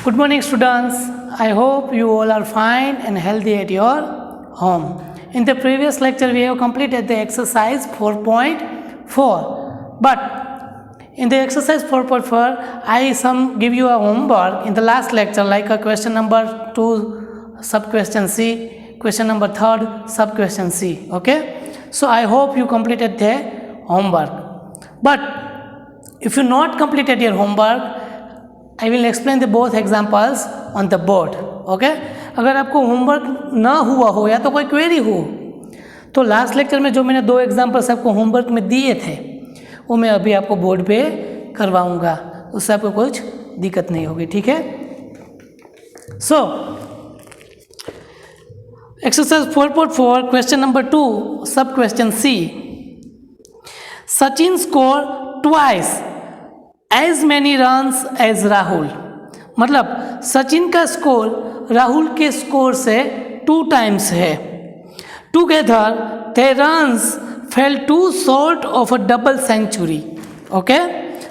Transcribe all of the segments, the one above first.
Good morning, students. I hope you all are fine and healthy at your home. In the previous lecture, we have completed the exercise 4.4. But in the exercise 4.4, I give you a homework in the last lecture, like a question number 2, sub question C, question number 3, sub question C. Okay. So I hope you completed the homework. But if you not completed your homework, I will explain the both examples on the board. Okay? अगर आपको homework ना हुआ हो या तो कोई query हो तो लास्ट लेक्चर में जो मैंने 2 एग्जाम्पल्स आपको होमवर्क में दिए थे वो मैं अभी आपको बोर्ड पे करवाऊंगा, उससे आपको कुछ दिक्कत नहीं होगी. ठीक है. So exercise 4.4 question number 2 sub question C. Sachin score twice as many runs as Rahul. मतलब सचिन का स्कोर राहुल के स्कोर से 2 टाइम्स है. Together they runs fell two short of a double century. Okay.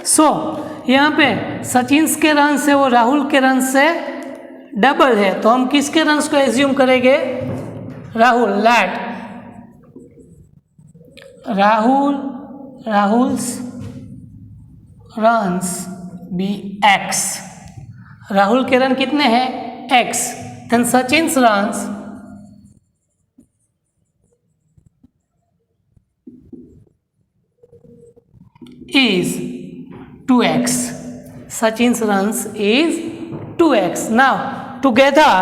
So यहाँ पे सचिन के रन से वो राहुल के रन से डबल है, तो हम किसके रन्स को एज्यूम करेंगे? Rahul. Let Rahul's runs be x. Rahul के रन कितने हैं? X. Then Sachin runs is 2x. Sachin's runs is 2x. Now together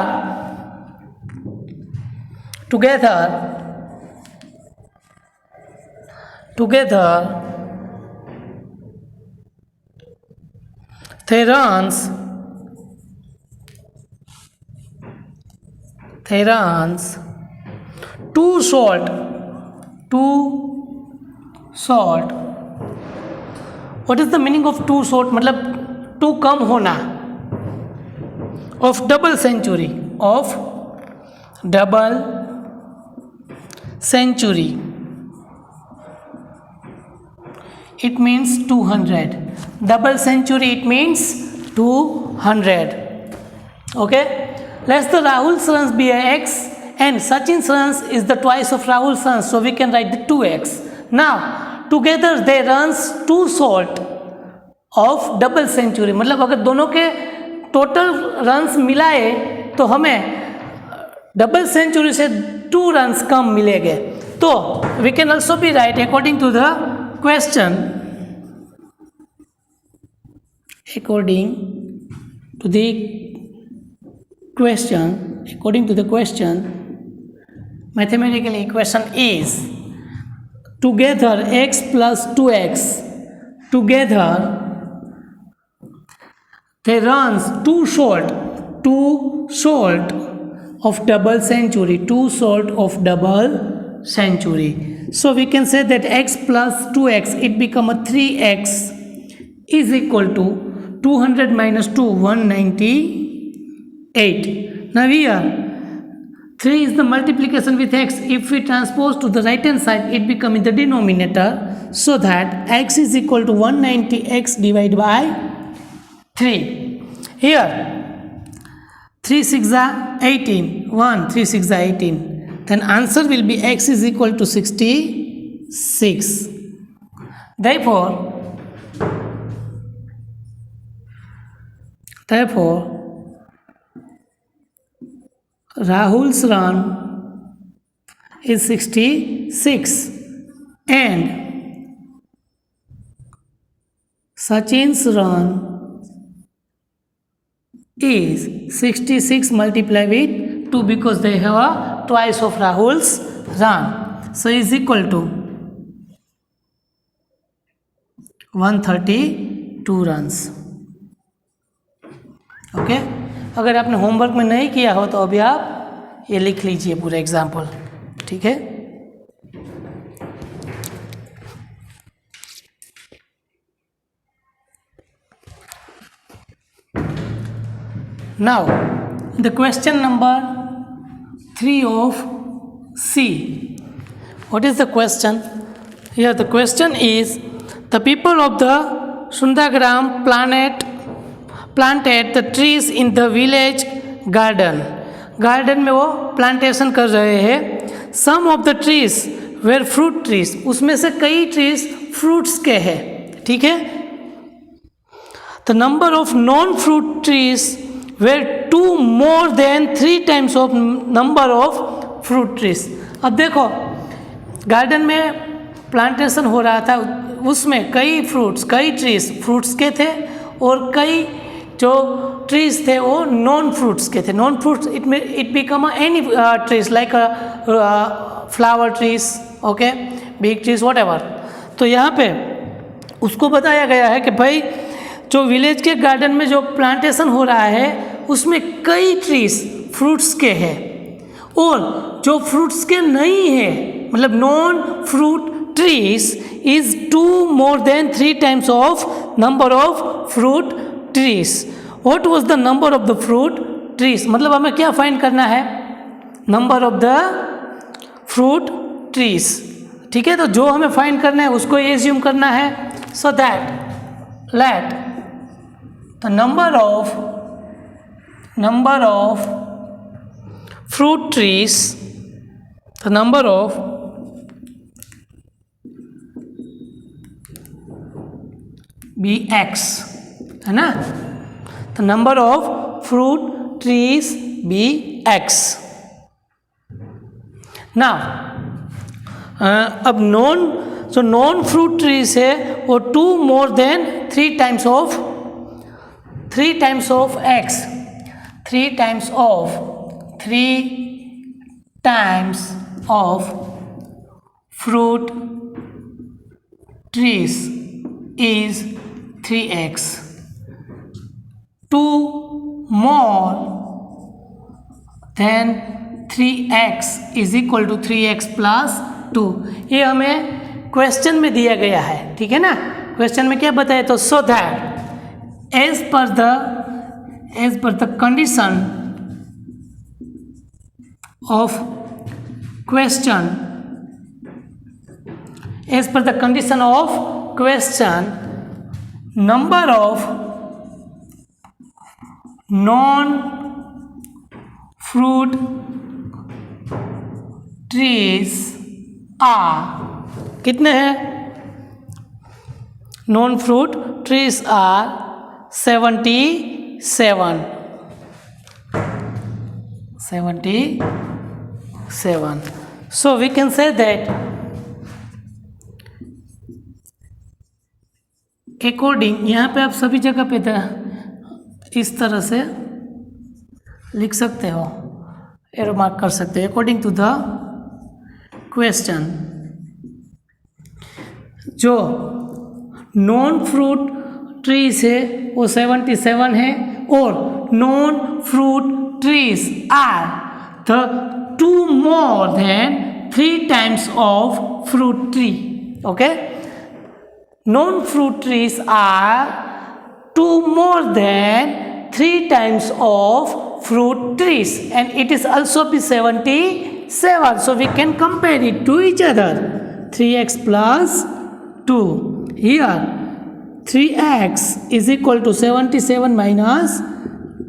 they runs 2 short. What is the meaning of 2 short? मतलब 2 कम होना. Of double century. It means 200. Double century it means 200. Okay. Let the Rahul's runs be x and Sachin's runs is the twice of Rahul's runs. So we can write the 2x. Now together they runs 2 short of double century. मतलब अगर दोनों के total runs मिलाए तो हमें double century से 2 runs कम मिलेंगे. तो we can also be write according to the question. According to the question, mathematical equation is together x plus 2x. Together they runs 2 short of double century. 2 short of double century. So we can say that x plus 2x it become a 3x is equal to 200 minus 2 198. Now here 3 is the multiplication with x. If we transpose to the right hand side it become in the denominator, so that x is equal to 190x divided by 3. Here 3 6 are 18. 1 3 6 are 18. Then answer will be x is equal to 66. Therefore Rahul's run is 66 and Sachin's run is 66 multiplied with 2 because they have a twice of Rahul's run. So is equal to 132 runs. Okay. अगर आपने homework में नहीं किया हो तो अभी आप ये लिख लीजिए पूरा एग्जाम्पल. ठीक है. Now the question number 3 of C. What is the question? Here the question is The people of the Sundagram planted the trees in the village garden. Garden में वो प्लांटेशन कर रहे हैं. Some of the trees were fruit trees. उसमें से कई trees fruits के हैं. ठीक है. The number of non-fruit trees were 2 more than 3 times of number of fruit trees. अब देखो गार्डन में प्लांटेशन हो रहा था, उसमें कई फ्रूट्स, कई ट्रीज फ्रूट्स के थे और कई जो ट्रीज थे वो नॉन फ्रूट्स के थे. Non fruits it become any trees like flower trees, okay, big trees, whatever. तो यहाँ पे उसको बताया गया है कि भाई जो विलेज के गार्डन में जो प्लांटेशन हो रहा है उसमें कई ट्रीज फ्रूट्स के हैं और जो फ्रूट्स के नहीं है, मतलब non fruit trees is 2 more than 3 times of number of fruit trees. What was the number of the fruit trees? मतलब हमें क्या फाइंड करना है? Number of the fruit trees. ठीक है, तो जो हमें फाइंड करना है उसको एज्यूम करना है. So that let the number of fruit trees, the number of be x, है ना. The number of fruit trees be x. ना अब नॉन फ्रूट ट्रीज है वो 2 more than 3 times of x, 3 times of fruit trees is 3x. 2 more than 3x is equal to 3x plus 2. ये हमें question में दिया गया है. ठीक है ना. क्वेश्चन में क्या बताया? तो so that as per the condition of question, as per the condition of question, number of non-fruit trees are कितने हैं? Non-fruit trees are 77. So we can say that according, यहाँ पे आप सभी जगह पे इस तरह से लिख सकते हो, एरो मार्क कर सकते हो. अकॉर्डिंग टू द क्वेश्चन, जो नॉन फ्रूट ट्रीज है वो 77 है और non fruit trees are the 2 more than 3 times of fruit tree. Okay. Non-fruit trees are 2 more than 3 times of fruit trees, and it is also be 77. So we can compare it to each other. 3x plus 2. Here 3x is equal to 77 minus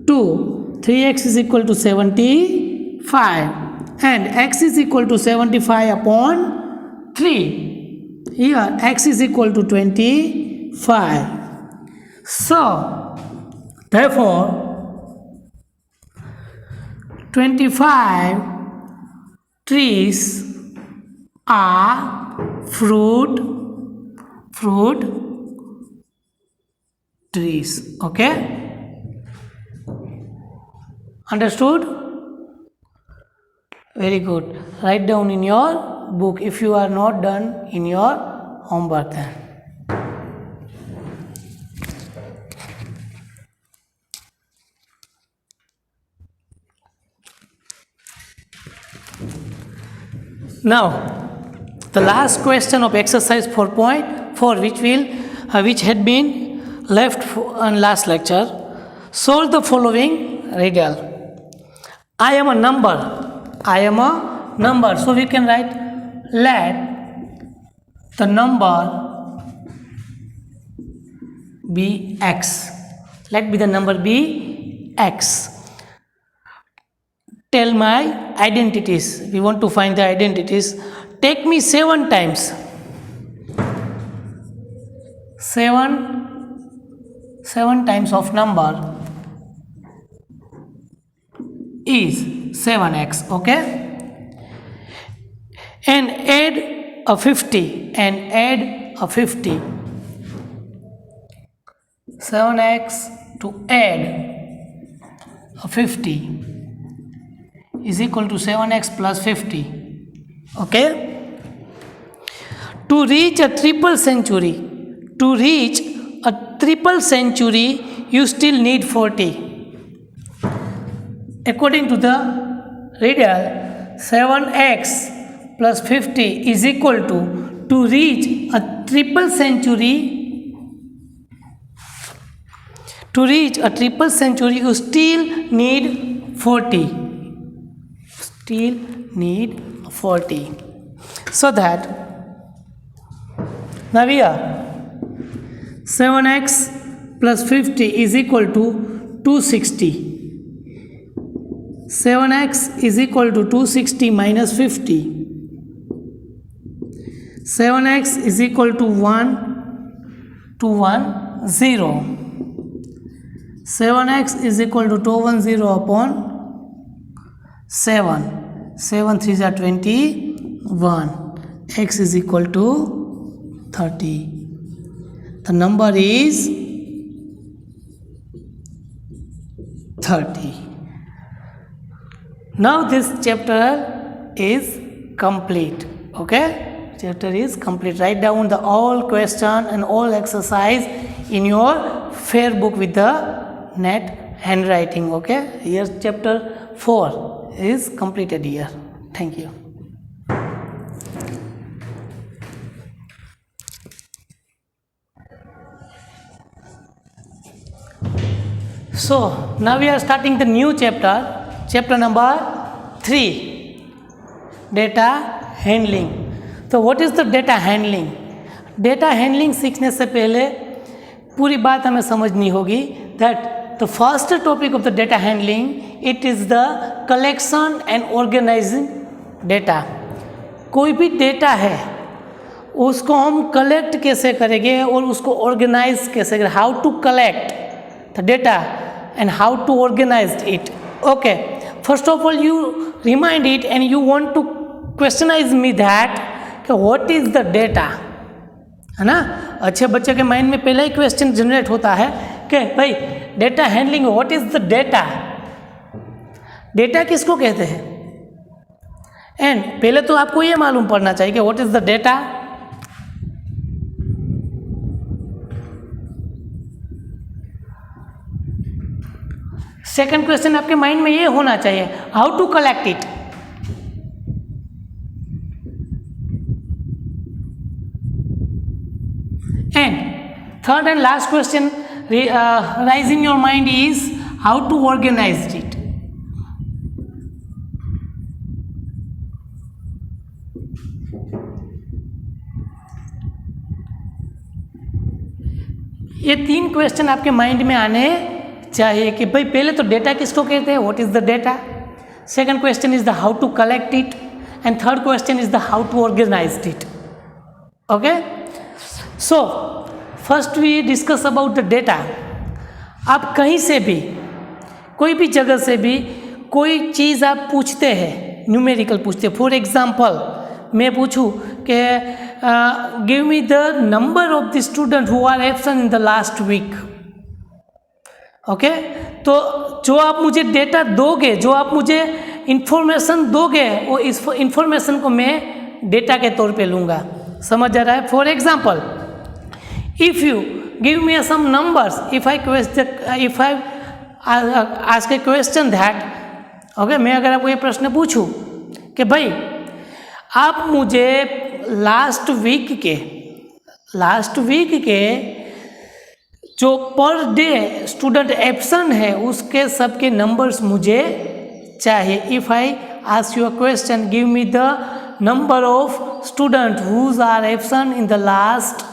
2. 3x is equal to 75, and x is equal to 75 upon 3. Here x is equal to 25. So therefore 25 trees are fruit trees. Okay, understood? Very good. Write down in your book if you are not done in your homework then. Now the last question of exercise 4.4 which had been left on last lecture. Solve the following riddle. I am a number. So we can write let the number be x. Let be the number be x. Tell my identities. We want to find the identities. Take me 7 times. 7 times of number is 7x. Okay, and add a 50 and add a 50. 7x to add a 50 is equal to 7x plus 50. Okay, to reach a triple century, you still need 40. According to the riddle, 7x plus 50 is equal to reach a triple century. To reach a triple century, you still need 40. Still need 40. So that now here 7x plus 50 is equal to 260. 7x is equal to 260 minus 50. 7x is equal to 210. 7x is equal to 210 upon 7. 7 3s are 21. X is equal to 30. The number is 30. Now this chapter is complete. Okay, chapter is complete. Write down the all question and all exercise in your fair book with the net handwriting. Okay, here chapter 4 is completed here. Thank you. So now we are starting the new chapter number 3, data handling. तो what is the data handling? Data handling सीखने से पहले पूरी बात हमें समझनी होगी that the first topic of the data handling, it is the collection and organizing data. कोई भी डेटा है उसको हम कलेक्ट कैसे करेंगे और उसको ऑर्गेनाइज कैसे करेंगे. How to collect the data and how to organize it. Okay, first of all you remind it and you want to questionize me that what is the data, है ना. अच्छे बच्चे के माइंड में पहला ही क्वेश्चन जनरेट होता है कि भाई data handling, what is the data, data किसको कहते हैं. एंड पहले तो आपको ये मालूम पड़ना चाहिए कि what is the data. Second question आपके माइंड में ये होना चाहिए, how to collect it. And third and last question rise in your mind is how to organise it. ये 3 क्वेश्चन आपके माइंड में आने चाहिए कि भाई पहले तो डेटा किसको कहते हैं, what is the data. Second question is the how to collect it and third question is the how to organise it. Okay, so first we discuss about the data. आप कहीं से भी कोई भी जगह से भी कोई चीज़ आप पूछते हैं, न्यूमेरिकल पूछते हैं. फॉर एग्जाम्पल मैं पूछूं कि give me the number of the student who are absent in the last week. Okay, तो जो आप मुझे डेटा दोगे, जो आप मुझे इंफॉर्मेशन दोगे, वो इस इंफॉर्मेशन को मैं डेटा के तौर पे लूँगा. समझ आ रहा है. For example if you give me some numbers, if I ask a question that, okay, मैं अगर आपको ये प्रश्न पूछूं कि भाई आप मुझे लास्ट वीक के जो पर डे स्टूडेंट एब्सेंट है उसके सबके नंबर्स मुझे चाहिए. If I ask you a question, give me the number of student whose are absent in the last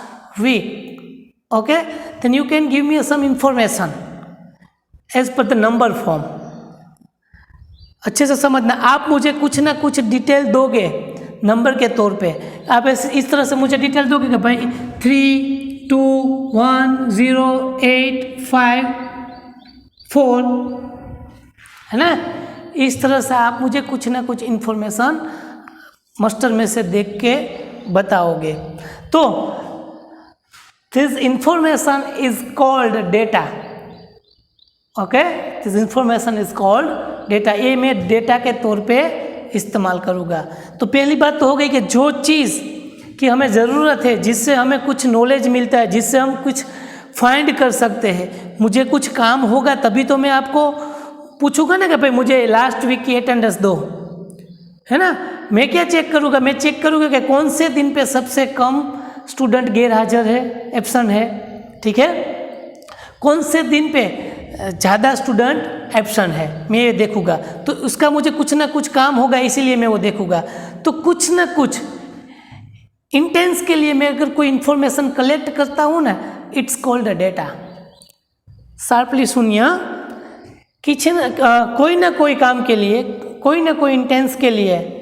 week. Okay, then you can give me some information as per the number form. अच्छे से समझना, आप मुझे कुछ ना कुछ detail दोगे number के तौर पे। आप इस तरह से मुझे डिटेल दोगे कि भाई 3, 2, 1, 0, 8, 5, 4, है ना। इस तरह से आप मुझे कुछ ना कुछ इन्फॉर्मेशन मास्टर में से देख के बताओगे। तो this information is called data. Okay, this information is called data. ये मैं डेटा के तौर पे इस्तेमाल करूँगा। तो पहली बात तो हो गई कि जो चीज़ की हमें ज़रूरत है, जिससे हमें कुछ नॉलेज मिलता है, जिससे हम कुछ फाइंड कर सकते हैं, मुझे कुछ काम होगा तभी तो मैं आपको पूछूंगा ना कि भाई मुझे लास्ट वीक की अटेंडेंस दो, है ना। मैं क्या चेक करूँगा, मैं चेक करूँगा कि कौन से दिन पे सबसे कम स्टूडेंट गैर हाजिर है, एब्सेंट है, ठीक है, कौन से दिन पे ज़्यादा स्टूडेंट एब्सेंट है, मैं ये देखूँगा। तो उसका मुझे कुछ ना कुछ काम होगा, इसीलिए मैं वो देखूँगा। तो कुछ ना कुछ इंटेंस के लिए मैं अगर कोई इन्फॉर्मेशन कलेक्ट करता हूँ ना, it's called a data. Sharply सुनिए, कोई ना कोई काम के लिए, कोई ना कोई इंटेंस के लिए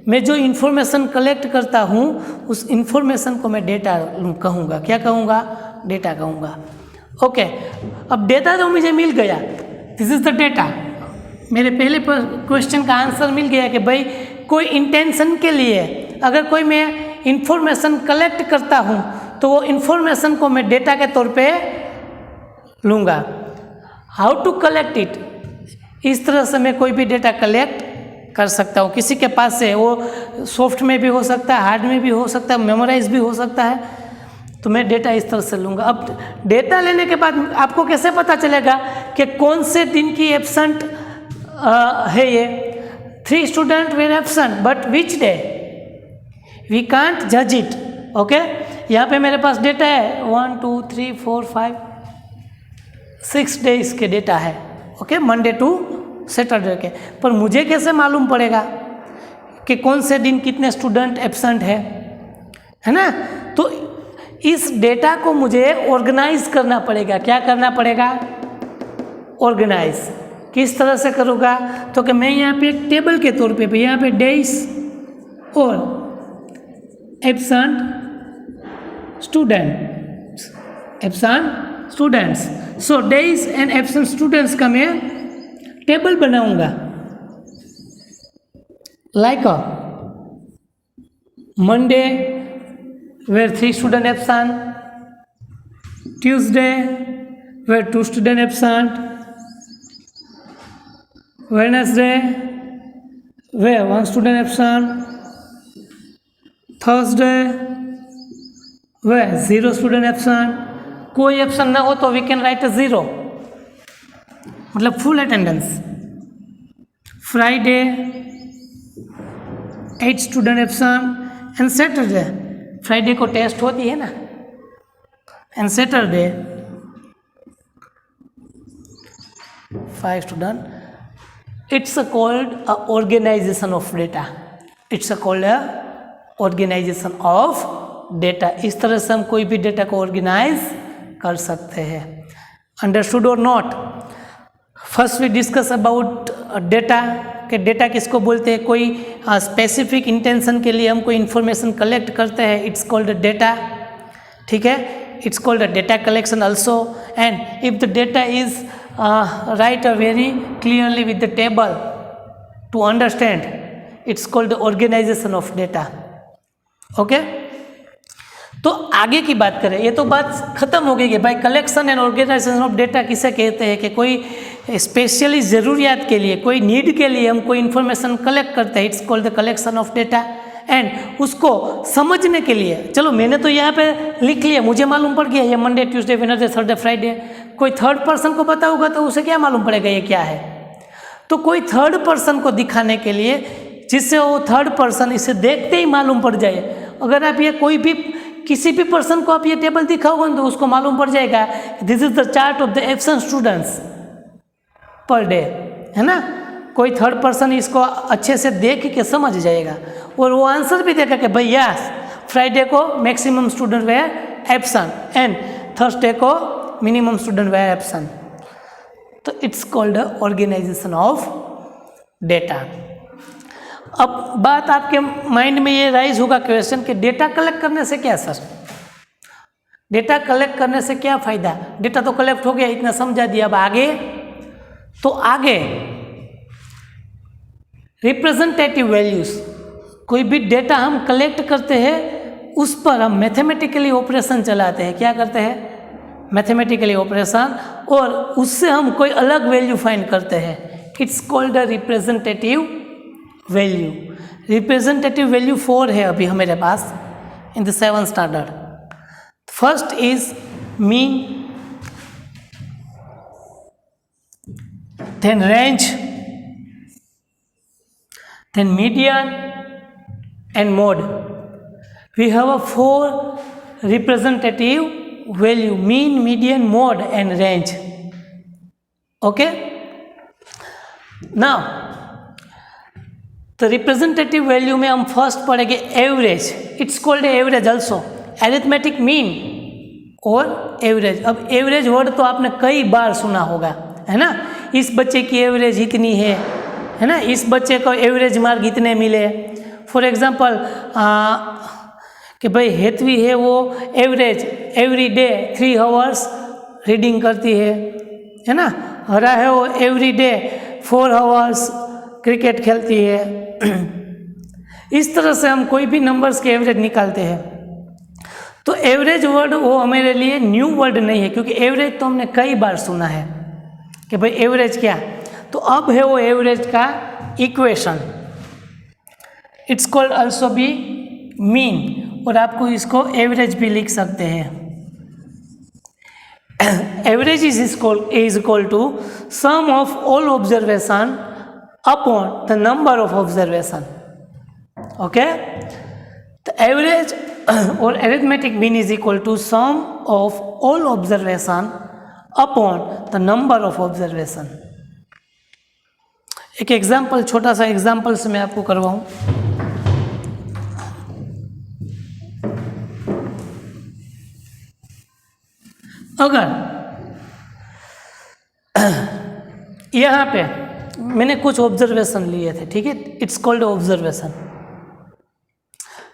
मैं जो इन्फॉर्मेशन कलेक्ट करता हूँ, उस इन्फॉर्मेशन को मैं डेटा कहूँगा। क्या कहूँगा? डेटा कहूँगा। ओके, अब डेटा तो मुझे मिल गया, दिस इज द डेटा। मेरे पहले क्वेश्चन का आंसर मिल गया कि भाई कोई इंटेंशन के लिए अगर कोई मैं इन्फॉर्मेशन कलेक्ट करता हूँ तो वो इन्फॉर्मेशन को मैं डेटा के तौर पे लूँगा। हाउ टू कलेक्ट इट, इस तरह से मैं कोई भी डेटा कलेक्ट कर सकता हूँ किसी के पास से। वो सॉफ्ट में भी हो सकता है, हार्ड में भी हो सकता है, मेमोराइज भी हो सकता है। तो मैं डेटा इस तरह से लूँगा। अब डेटा लेने के बाद आपको कैसे पता चलेगा कि कौन से दिन की एब्सेंट है ये? 3 student were absent, but which day? We can't जज इट। ओके, यहाँ पे मेरे पास डेटा है 1, 2, 3, 4, 5, 6 डेज के डेटा है। ओके, मंडे टू सैटरडे के। पर मुझे कैसे मालूम पड़ेगा कि कौन से दिन कितने स्टूडेंट एब्सेंट है ना। तो इस डेटा को मुझे ऑर्गेनाइज करना पड़ेगा। क्या करना पड़ेगा? ऑर्गेनाइज। किस तरह से करूँगा? तो कि मैं यहाँ पे एक टेबल के तौर पे यहाँ पे डेज और absent students, so days and absent students का मैं टेबल बनाऊंगा। Like a Monday where 3 student absent, Tuesday where 2 student absent, Wednesday where 1 student absent, Thursday where 0 student absent। कोई एब्सेंट ना हो तो वी कैन राइट 0, मतलब full attendance. Friday 8 student absent and Saturday, Friday को test होती है ना, and Saturday 5 student. It's called a organisation of data. It's called a organisation of data. इस तरह से हम कोई भी डेटा को ऑर्गेनाइज कर सकते हैं। अंडरस्टूड और not? First we discuss about data कि डेटा किसको बोलते हैं। कोई स्पेसिफिक इंटेंशन के लिए हम कोई इन्फॉर्मेशन कलेक्ट करते हैं, इट्स कॉल्ड डेटा। ठीक है, it's called data collection also. And if the data is write very clearly with the table to understand, it's called organisation of data. Okay, तो आगे की बात करें, ये तो बात खत्म हो गई कि भाई collection and organisation of data किसे कहते हैं। कि कोई स्पेशली ज़रूरियात के लिए, कोई नीड के लिए हम कोई इन्फॉर्मेशन कलेक्ट करते हैं, it's called the collection of data. And उसको समझने के लिए, चलो मैंने तो यहाँ पे लिख लिया, मुझे मालूम पड़ गया ये Monday, Tuesday, Wednesday, Thursday, Friday. कोई थर्ड पर्सन को पता होगा तो उसे क्या मालूम पड़ेगा ये क्या है। तो कोई थर्ड पर्सन को दिखाने के लिए, जिससे वो थर्ड पर्सन इसे देखते ही मालूम पड़ जाए। अगर आप ये कोई भी किसी भी पर्सन को आप ये टेबल दिखाओगे तो उसको मालूम पड़ जाएगा this is the chart of the absent students per day, है ना। कोई थर्ड पर्सन इसको अच्छे से देख के समझ जाएगा और वो आंसर भी देगा कि भैया फ्राइडे को maximum student were absent and Thursday को मिनिमम स्टूडेंट वर एब्सेंट. तो it's called organisation of data. अब बात आपके माइंड में ये राइज होगा क्वेश्चन कि डेटा कलेक्ट करने से क्या सर, डेटा कलेक्ट करने से क्या फ़ायदा. डेटा तो कलेक्ट हो गया, इतना समझा दिया. अब आगे, तो आगे रिप्रेजेंटेटिव वैल्यूज़, कोई भी डेटा हम कलेक्ट करते हैं उस पर हम मैथमेटिकली ऑपरेशन चलाते हैं. क्या करते हैं? मैथमेटिकली ऑपरेशन, और उससे हम कोई अलग वैल्यू फाइंड करते हैं. It's called a representative value. Representative value 4 है अभी हमारे पास in the 7th standard. First is mean, then range, then median and mode. We have a 4 representative value: mean, median, mode and range. Okay, now the representative value में हम first पढ़ेंगे average. It's called average also, arithmetic mean और average. अब average word तो आपने कई बार सुना होगा, है ना. इस बच्चे की एवरेज इतनी है ना, इस बच्चे को एवरेज मार्क इतने मिले. फॉर एग्जांपल कि भाई हेतवी है, वो average every day 3 hours reading करती है ना. हरा है, वो एवरी डे 4 आवर्स क्रिकेट खेलती है. इस तरह से हम कोई भी नंबर्स के एवरेज निकालते हैं. तो एवरेज वर्ड वो हमारे लिए न्यू वर्ड नहीं है, क्योंकि एवरेज तो हमने कई बार सुना है कि भाई एवरेज क्या. तो अब है वो एवरेज का equation. It's called also be mean, और आपको इसको एवरेज भी लिख सकते हैं. Average is equal to sum of all observation upon the number of observation. Okay, तो एवरेज और arithmetic mean is equal to sum of all observation upon the number of observation. एक एग्जाम्पल, छोटा सा example से मैं आपको करवाऊं. अगर यहाँ पे मैंने कुछ ऑब्जर्वेशन लिए थे, ठीक है, इट्स कॉल्ड ऑब्जर्वेशन.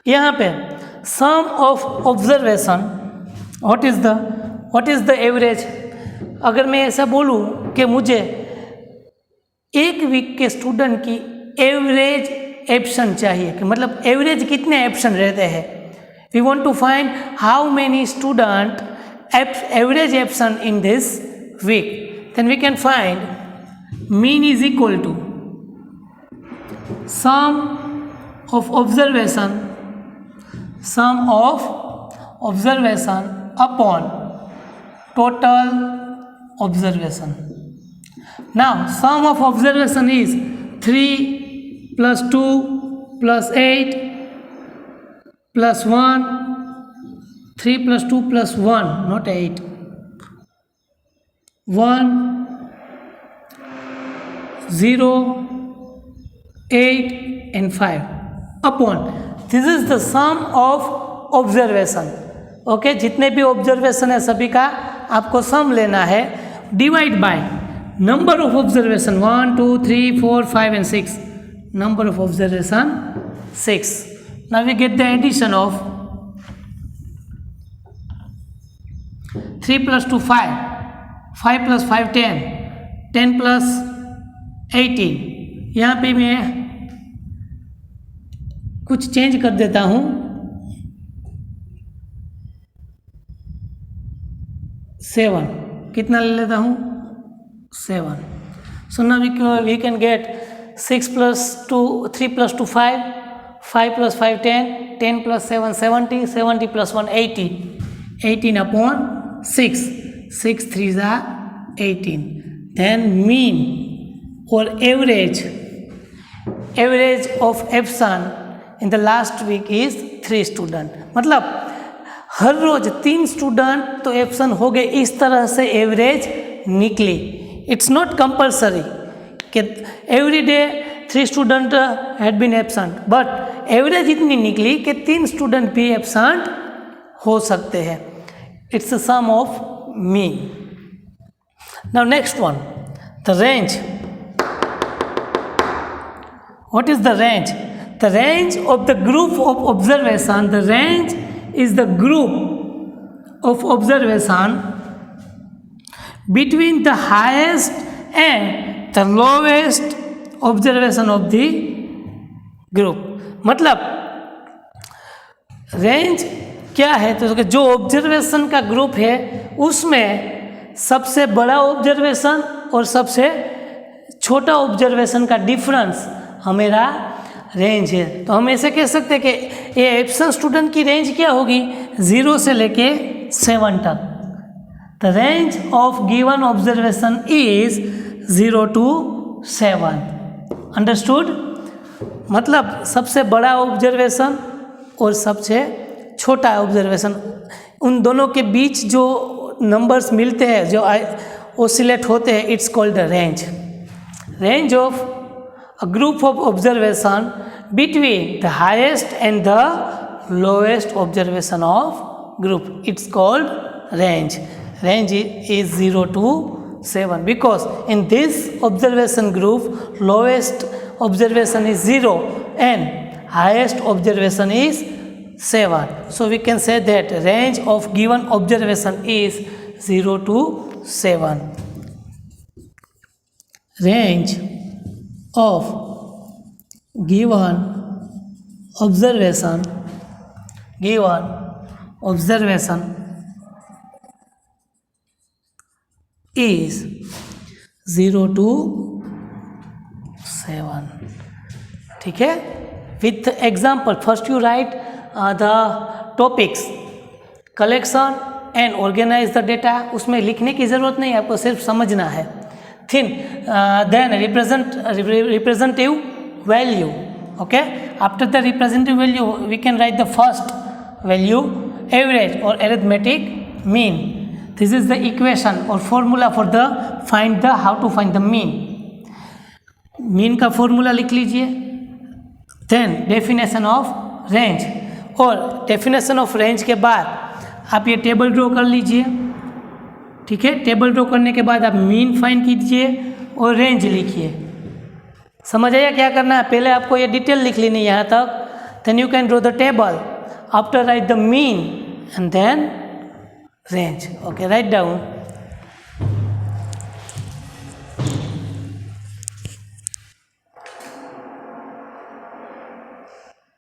यहाँ पे sum of observation, what is the average. अगर मैं ऐसा बोलूँ कि मुझे एक वीक के स्टूडेंट की एवरेज एब्सेंट चाहिए, कि मतलब एवरेज कितने एब्सेंट रहते हैं. We want to find how many student average absent in this week. Then we can find mean is equal to sum of observation upon total observation. Now sum of observation is 3 plus 2 plus 8 plus 1, 3 plus 2 plus 1, not 8, 1, 0, 8 and 5 upon, this is the sum of observation. Okay, जितने भी observation है सभी का आपको sum लेना है, divide by number of observation 1, 2, 3, 4, 5 and 6. Number of observation 6. Now we get the addition of 3 plus 2 5, 5 plus 5 10, 10 plus 18. यहाँ पे मैं कुछ चेंज कर देता हूँ. 7 कितना ले लेता हूँ? 7. So now we can get 6 plus 2, 3 plus 2 5, 5 plus 5 10, 10 plus 7 70, 70 plus 1 80, 18 upon 6, 6 3s are 18. Then mean or average of absent in the last week is 3 student. मतलब हर रोज 3 स्टूडेंट तो एब्सेंट हो गए, इस तरह से एवरेज निकली. इट्स नॉट कंपल्सरी कि every day 3 student had been absent, but average इतनी निकली कि 3 स्टूडेंट भी एब्सेंट हो सकते हैं. It's a sum of mean. Now next one, the range. What is the range? The range of the group of observation, the range is the group of observation between the highest and the lowest observation of the group. मतलब range क्या है, तो जो observation का group है उसमें सबसे बड़ा ऑब्जर्वेशन और सबसे छोटा ऑब्जर्वेशन का डिफरेंस हमारा रेंज है. तो हम ऐसे कह सकते हैं कि ये एब्सेंट स्टूडेंट की रेंज क्या होगी, 0 से लेके 7 तक. The range of given observation is 0 to 7. Understood? मतलब सबसे बड़ा ऑब्जर्वेशन और सबसे छोटा ऑब्जर्वेशन, उन दोनों के बीच जो नंबर्स मिलते हैं, जो ऑसिलेट होते हैं, it's called the range. Range of a group of observation between the highest and the lowest observation of group, it's called range. Range is 0 to 7 because in this observation group lowest observation is 0 and highest observation is 7. So we can say that range of given observation is 0 to 7. Range of given observation is 0 to 7. ठीक है. With example, first you write the topics, collection and organize the data. उसमें लिखने की ज़रूरत नहीं है, आपको सिर्फ समझना है. Then representative value. Okay, after the representative value we can write the first value, average or arithmetic mean. This is the equation or formula for the how to find the mean. mean का formula लिख लीजिए. then definition of range, और definition of range के बाद आप ये table draw कर लीजिए. ठीक है, टेबल ड्रॉ करने के बाद आप मीन फाइंड कीजिए और रेंज लिखिए. समझ आया क्या करना है? पहले आपको ये डिटेल लिख लेनी है यहाँ तक. Then you can draw the table. After write the mean and then range. Okay, write down.